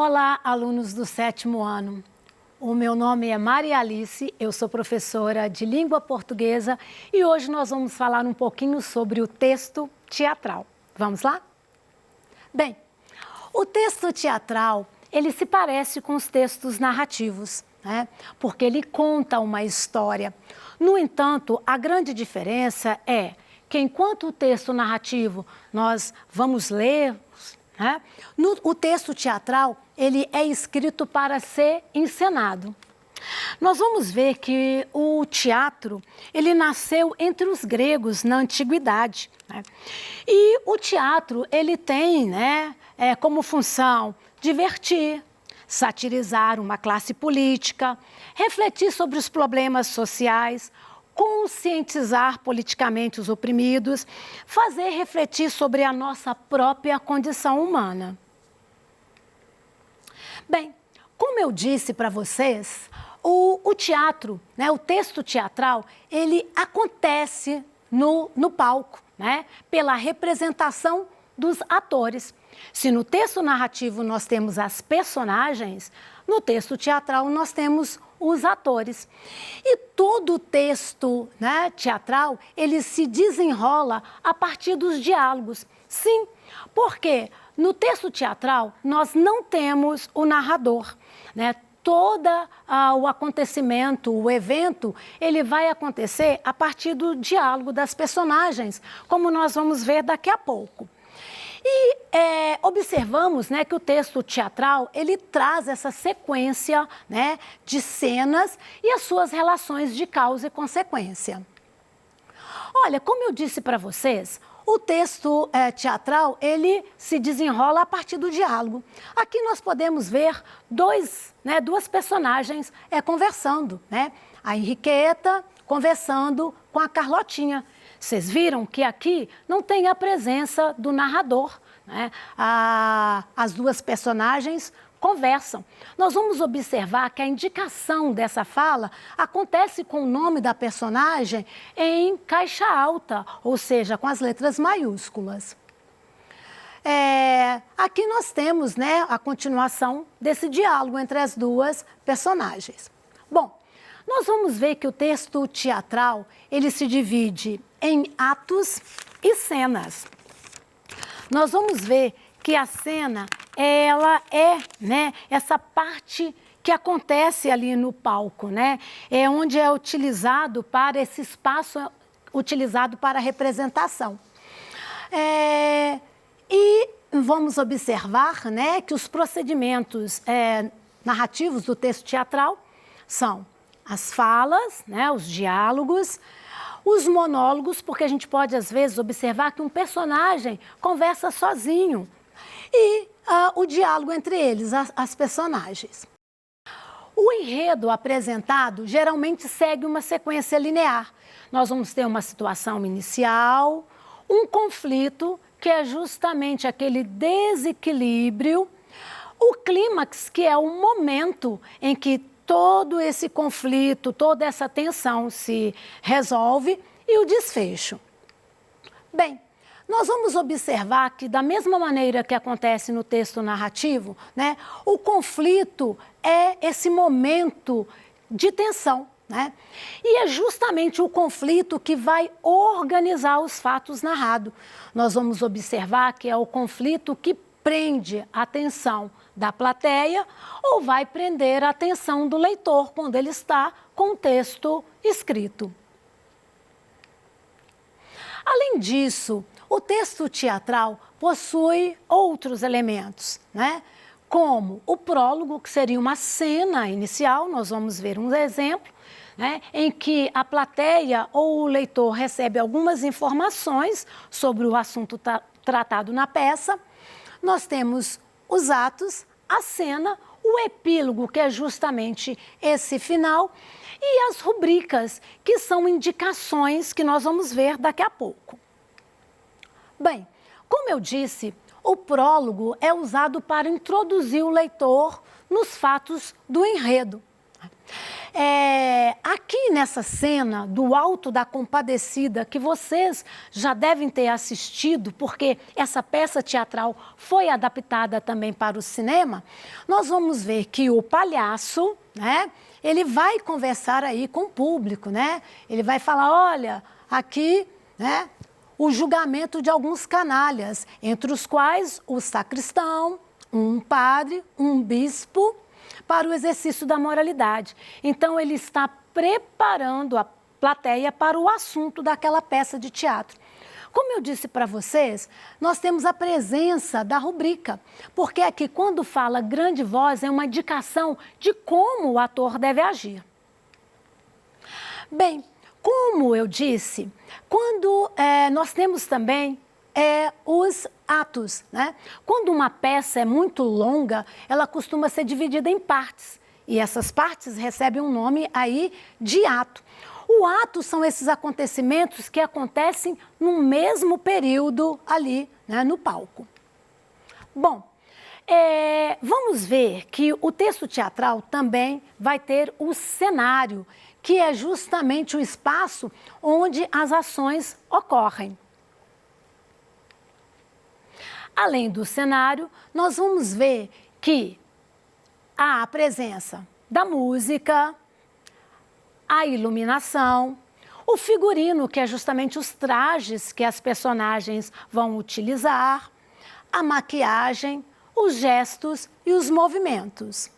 Olá, alunos do 7º ano. O meu nome é Maria Alice, eu sou professora de língua portuguesa e hoje nós vamos falar um pouquinho sobre o texto teatral. Vamos lá? Bem, o texto teatral, ele se parece com os textos narrativos, né? Porque ele conta uma história. No entanto, a grande diferença é que enquanto o texto narrativo nós vamos ler, né? O texto teatral, ele é escrito para ser encenado. Nós vamos ver que o teatro, ele nasceu entre os gregos na antiguidade, né? E o teatro, ele tem, né, como função divertir, satirizar uma classe política, refletir sobre os problemas sociais, conscientizar politicamente os oprimidos, fazer refletir sobre a nossa própria condição humana. Bem, como eu disse para vocês, o teatro, né, o texto teatral, ele acontece no palco, né, pela representação dos atores. Se no texto narrativo nós temos as personagens, no texto teatral nós temos os atores. E todo o texto, né, teatral, ele se desenrola a partir dos diálogos. Sim, porque no texto teatral nós não temos o narrador, né? Todo o acontecimento, o evento, ele vai acontecer a partir do diálogo das personagens, como nós vamos ver daqui a pouco. E observamos, né, que o texto teatral, ele traz essa sequência, né, de cenas e as suas relações de causa e consequência. Olha, como eu disse para vocês, o texto teatral, ele se desenrola a partir do diálogo. Aqui nós podemos ver duas personagens conversando, né? A Henriqueta conversando com a Carlotinha. Vocês viram que aqui não tem a presença do narrador, né? As duas personagens conversam. Nós vamos observar que a indicação dessa fala acontece com o nome da personagem em caixa alta, ou seja, com as letras maiúsculas. Aqui nós temos, né, a continuação desse diálogo entre as duas personagens. Bom, nós vamos ver que o texto teatral, ele se divide em atos e cenas. Nós vamos ver que a cena, ela né, essa parte que acontece ali no palco, né? É onde é utilizado para esse espaço, utilizado para a representação. E vamos observar, né, que os procedimentos narrativos do texto teatral são as falas, né, os diálogos, os monólogos, porque a gente pode, às vezes, observar que um personagem conversa sozinho, e o diálogo entre eles, as personagens. O enredo apresentado geralmente segue uma sequência linear. Nós vamos ter uma situação inicial, um conflito, que é justamente aquele desequilíbrio, o clímax, que é o momento em que todo esse conflito, toda essa tensão se resolve, e o desfecho. Bem, nós vamos observar que, da mesma maneira que acontece no texto narrativo, né, o conflito é esse momento de tensão, né? E é justamente o conflito que vai organizar os fatos narrados. Nós vamos observar que é o conflito que prende a atenção da plateia ou vai prender a atenção do leitor quando ele está com o texto escrito. Além disso, o texto teatral possui outros elementos, né? Como o prólogo, que seria uma cena inicial, nós vamos ver um exemplo, né, em que a plateia ou o leitor recebe algumas informações sobre o assunto tratado na peça. Nós temos os atos, a cena, o epílogo, que é justamente esse final, e as rubricas, que são indicações que nós vamos ver daqui a pouco. Bem, como eu disse, o prólogo é usado para introduzir o leitor nos fatos do enredo. Aqui nessa cena do Alto da Compadecida, que vocês já devem ter assistido, porque essa peça teatral foi adaptada também para o cinema, nós vamos ver que o palhaço, né, ele vai conversar aí com o público, né? Ele vai falar, olha, aqui, né, o julgamento de alguns canalhas, entre os quais o sacristão, um padre, um bispo, para o exercício da moralidade. Então, ele está preparando a plateia para o assunto daquela peça de teatro. Como eu disse para vocês, nós temos a presença da rubrica, porque aqui, quando fala grande voz, é uma indicação de como o ator deve agir. Bem, como eu disse, quando nós temos também os atos, né? Quando uma peça é muito longa, ela costuma ser dividida em partes, e essas partes recebem um nome aí de ato. O ato são esses acontecimentos que acontecem no mesmo período ali, né, no palco. Bom, vamos ver que o texto teatral também vai ter o cenário, que é justamente o espaço onde as ações ocorrem. Além do cenário, nós vamos ver que há a presença da música, a iluminação, o figurino, que é justamente os trajes que as personagens vão utilizar, a maquiagem, os gestos e os movimentos.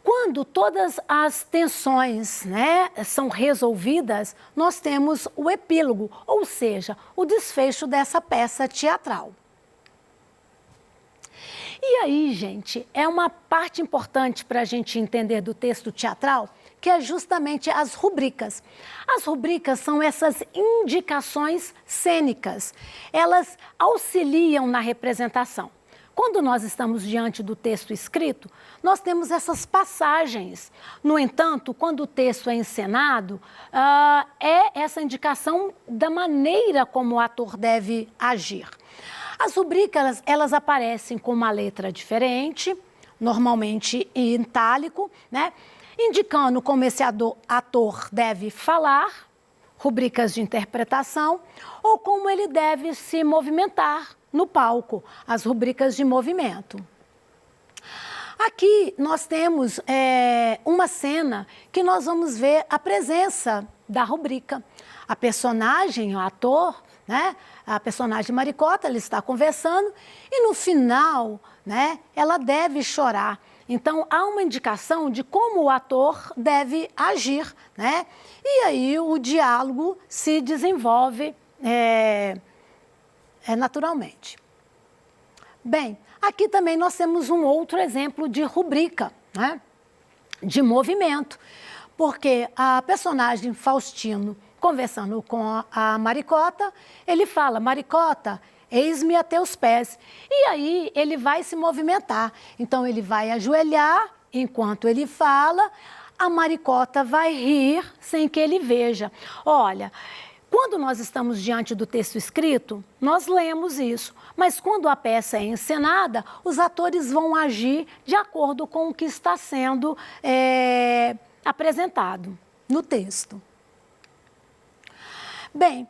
Quando todas as tensões, né, são resolvidas, nós temos o epílogo, ou seja, o desfecho dessa peça teatral. E aí, gente, é uma parte importante para a gente entender do texto teatral, que é justamente as rubricas. As rubricas são essas indicações cênicas. Elas auxiliam na representação. Quando nós estamos diante do texto escrito, nós temos essas passagens. No entanto, quando o texto é encenado, é essa indicação da maneira como o ator deve agir. As rubricas, elas aparecem com uma letra diferente, normalmente em itálico, né? Indicando como esse ator deve falar, rubricas de interpretação, ou como ele deve se movimentar no palco, as rubricas de movimento. Aqui nós temos uma cena que nós vamos ver a presença da rubrica. A personagem, o ator, né, a personagem Maricota, ela está conversando e no final, né, ela deve chorar. Então, há uma indicação de como o ator deve agir, né? E aí o diálogo se desenvolve naturalmente. Bem, aqui também nós temos um outro exemplo de rubrica, né? De movimento, porque a personagem Faustino, conversando com a Maricota, ele fala, Maricota, eis-me a teus pés. E aí ele vai se movimentar. Então ele vai ajoelhar enquanto ele fala, a Maricota vai rir sem que ele veja. Olha, quando nós estamos diante do texto escrito, nós lemos isso. Mas quando a peça é encenada, os atores vão agir de acordo com o que está sendo apresentado no texto. Bem,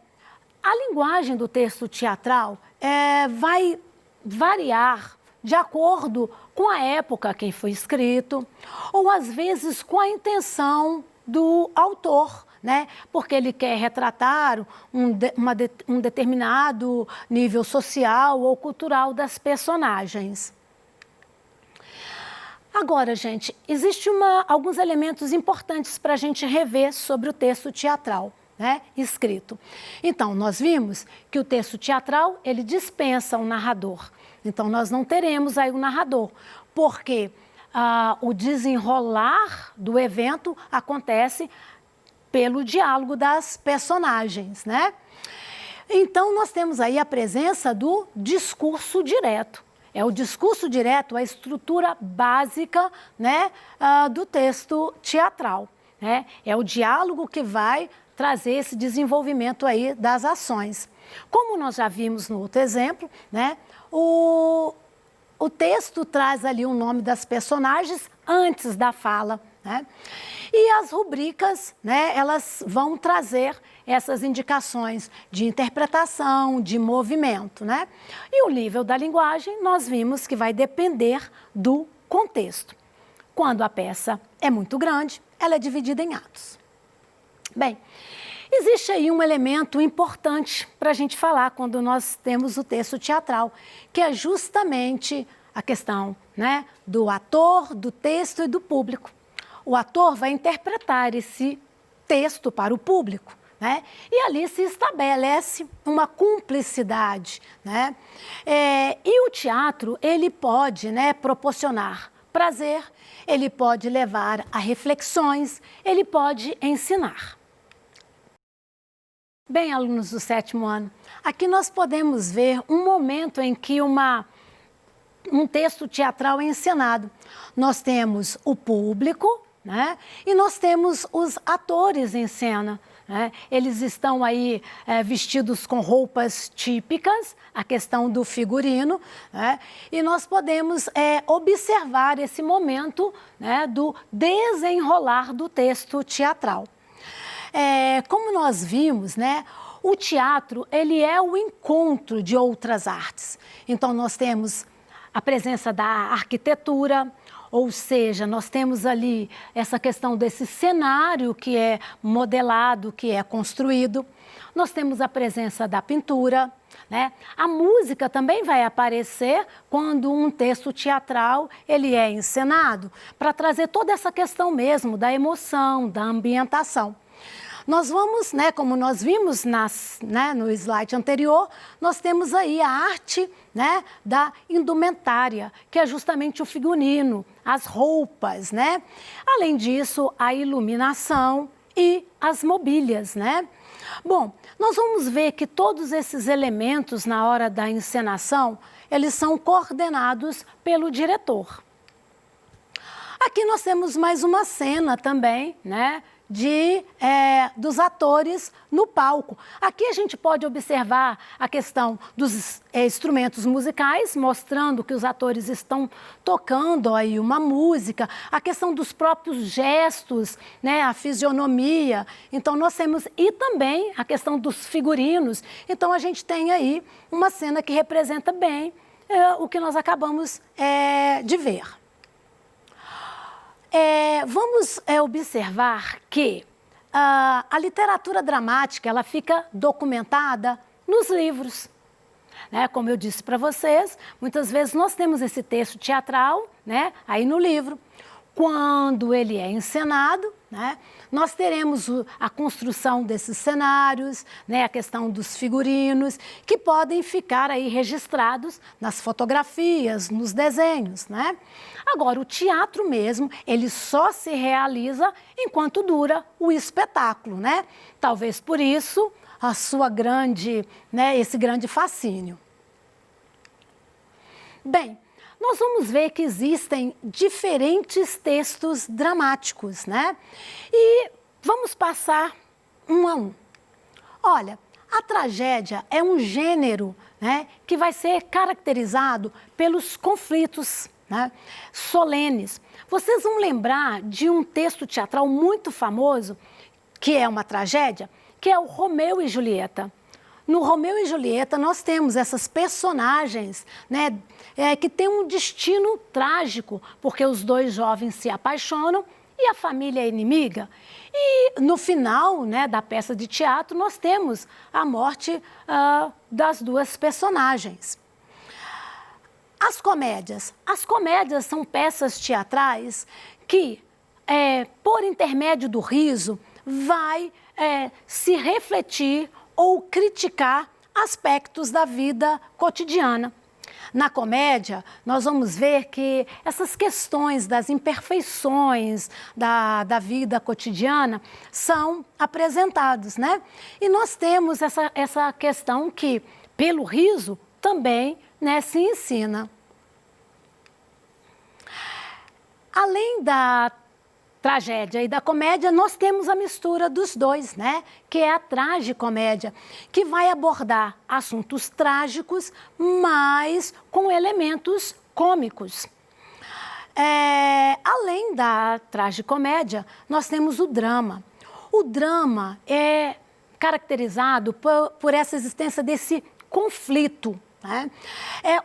a linguagem do texto teatral vai variar de acordo com a época que foi escrito, ou às vezes com a intenção do autor, né? Porque ele quer retratar um determinado nível social ou cultural das personagens. Agora, gente, existem alguns elementos importantes para a gente rever sobre o texto teatral, né, escrito. Então, nós vimos que o texto teatral, ele dispensa o narrador. Então, nós não teremos aí o narrador, porque o desenrolar do evento acontece pelo diálogo das personagens, né? Então, nós temos aí a presença do discurso direto. É o discurso direto, a estrutura básica, né, do texto teatral, né? É o diálogo que vai trazer esse desenvolvimento aí das ações. Como nós já vimos no outro exemplo, né, o texto traz ali o nome das personagens antes da fala, né? E as rubricas, né, elas vão trazer essas indicações de interpretação, de movimento, né? E o nível da linguagem, nós vimos que vai depender do contexto. Quando a peça é muito grande, ela é dividida em atos. Bem, existe aí um elemento importante para a gente falar quando nós temos o texto teatral, que é justamente a questão, né, do ator, do texto e do público. O ator vai interpretar esse texto para o público, né? E ali se estabelece uma cumplicidade, né? E o teatro, ele pode, né, proporcionar prazer, ele pode levar a reflexões, ele pode ensinar. Bem, alunos do 7º ano, aqui nós podemos ver um momento em que um texto teatral é encenado. Nós temos o público, né? E nós temos os atores em cena, né? Eles estão aí vestidos com roupas típicas, a questão do figurino, né? E nós podemos observar esse momento, né, do desenrolar do texto teatral. Como nós vimos, né, o teatro, ele é o encontro de outras artes. Então, nós temos a presença da arquitetura, ou seja, nós temos ali essa questão desse cenário que é modelado, que é construído. Nós temos a presença da pintura, né? A música também vai aparecer quando um texto teatral ele é encenado, para trazer toda essa questão mesmo da emoção, da ambientação. Nós vamos, né, como nós vimos no slide anterior, nós temos aí a arte, né, da indumentária, que é justamente o figurino, as roupas, né? Além disso, a iluminação e as mobílias, né? Bom, nós vamos ver que todos esses elementos na hora da encenação, eles são coordenados pelo diretor. Aqui nós temos mais uma cena também, né, dos atores no palco. Aqui a gente pode observar a questão dos instrumentos musicais, mostrando que os atores estão tocando aí uma música, a questão dos próprios gestos, né, a fisionomia. Então nós temos, e também a questão dos figurinos. Então a gente tem aí uma cena que representa bem o que nós acabamos de ver. Vamos observar que a literatura dramática ela fica documentada nos livros. Né? Como eu disse para vocês, muitas vezes nós temos esse texto teatral, né, aí no livro. Quando ele é encenado, né, nós teremos a construção desses cenários, né, a questão dos figurinos, que podem ficar aí registrados nas fotografias, nos desenhos, né? Agora, o teatro mesmo, ele só se realiza enquanto dura o espetáculo, né? Talvez por isso a sua esse grande fascínio. Bem, nós vamos ver que existem diferentes textos dramáticos, né? E vamos passar um a um. Olha, a tragédia é um gênero, né, que vai ser caracterizado pelos conflitos, né, solenes. Vocês vão lembrar de um texto teatral muito famoso, que é uma tragédia, que é o Romeu e Julieta. No Romeu e Julieta, nós temos essas personagens, né, que têm um destino trágico, porque os dois jovens se apaixonam e a família é inimiga. E no final, né, da peça de teatro, nós temos a morte das duas personagens. As comédias. As comédias são peças teatrais que, por intermédio do riso, vai se refletir ou criticar aspectos da vida cotidiana. Na comédia, nós vamos ver que essas questões das imperfeições da vida cotidiana são apresentadas, né? E nós temos essa questão que, pelo riso, também, né, se ensina. Além da tragédia e da comédia, nós temos a mistura dos dois, né? Que é a tragicomédia, que vai abordar assuntos trágicos, mas com elementos cômicos. Além da tragicomédia, nós temos o drama. O drama é caracterizado por essa existência desse conflito, né?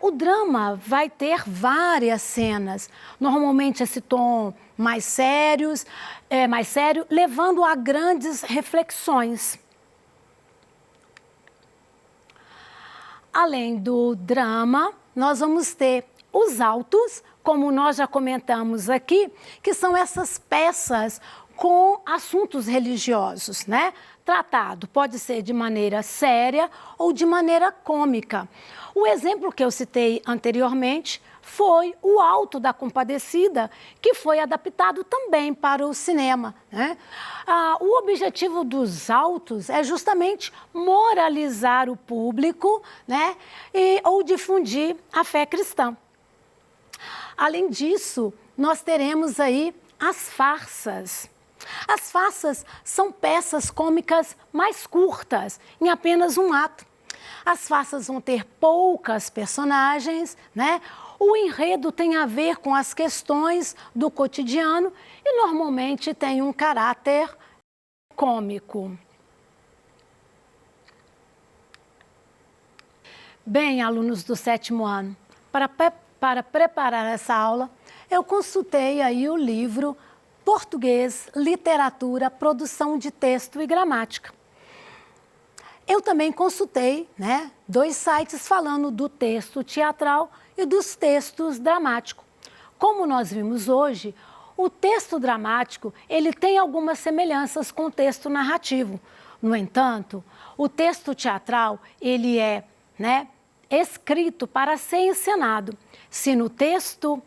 O drama vai ter várias cenas, normalmente esse tom mais sério, levando a grandes reflexões. Além do drama, nós vamos ter os autos, como nós já comentamos aqui, que são essas peças com assuntos religiosos, né? Tratado pode ser de maneira séria ou de maneira cômica. O exemplo que eu citei anteriormente foi o Auto da Compadecida, que foi adaptado também para o cinema, né? O objetivo dos autos é justamente moralizar o público, né? Ou difundir a fé cristã. Além disso, nós teremos aí as farsas. As farsas são peças cômicas mais curtas, em apenas um ato. As farsas vão ter poucas personagens, né? O enredo tem a ver com as questões do cotidiano e normalmente tem um caráter cômico. Bem, alunos do 7º ano, para preparar essa aula, eu consultei aí o livro Português, Literatura, Produção de Texto e Gramática. Eu também consultei, né, 2 sites falando do texto teatral e dos textos dramáticos. Como nós vimos hoje, o texto dramático ele tem algumas semelhanças com o texto narrativo. No entanto, o texto teatral ele é, né, escrito para ser encenado. Se no texto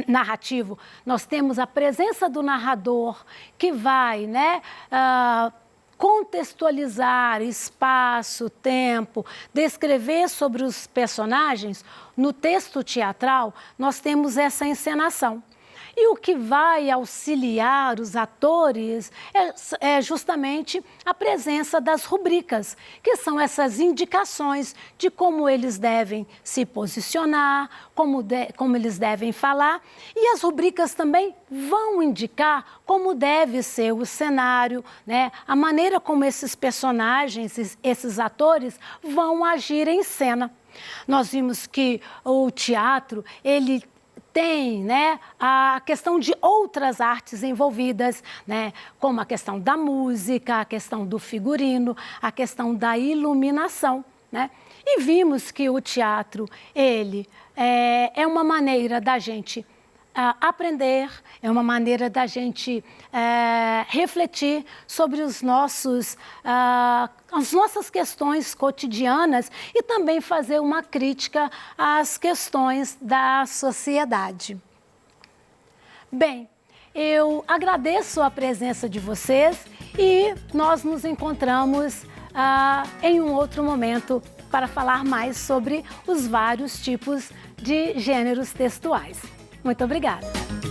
narrativo nós temos a presença do narrador que vai, né, contextualizar espaço, tempo, descrever sobre os personagens, no texto teatral nós temos essa encenação. E o que vai auxiliar os atores é justamente a presença das rubricas, que são essas indicações de como eles devem se posicionar, como eles devem falar. E as rubricas também vão indicar como deve ser o cenário, né? A maneira como esses personagens, esses atores vão agir em cena. Nós vimos que o teatro, ele tem, né, a questão de outras artes envolvidas, né, como a questão da música, a questão do figurino, a questão da iluminação, né? E vimos que o teatro, ele é uma maneira da gente aprender, é uma maneira da gente refletir sobre as nossas questões cotidianas e também fazer uma crítica às questões da sociedade. Bem, eu agradeço a presença de vocês e nós nos encontramos em um outro momento para falar mais sobre os vários tipos de gêneros textuais. Muito obrigada!